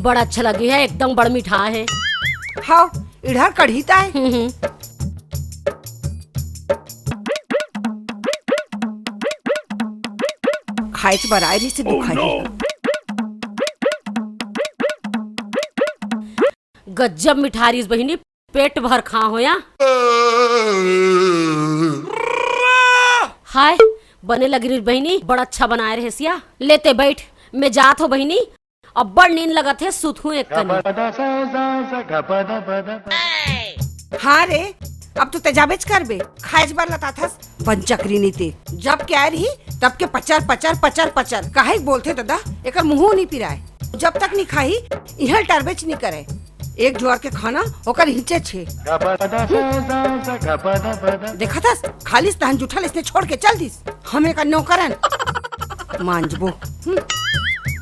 बड़ा अच्छा लगी है, एकदम बड़ मीठा है। हाँ इधर कढ़ीता है। खाए से बराई रही से दुखाई। गज्जब मिठाई बहिनी, पेट भर खा हो या। हाय बने लगी रही बहिनी, बड़ा अच्छा बनाए रहे सिया। लेते बैठ, मैं जात हो बहिनी, अब बड़ नींद लगत है, सुत हूँ एक कनी। हाँ रे अब तो तेजाबेज कर बे, खाएज बार लता था पंचक्री नीति। जब क्या रही तब के पचर पचर पचर पचर काहे बोलते दादा, एक मुंह नहीं पिराए। जब तक नहीं खाई इहल टरबेच नहीं करे। एक जोर के खाना होकर हिंचे छे। देखा था खाली तहन जूठल इसने छोड़ के चल दिस, हमें का नौकरन मांजबो।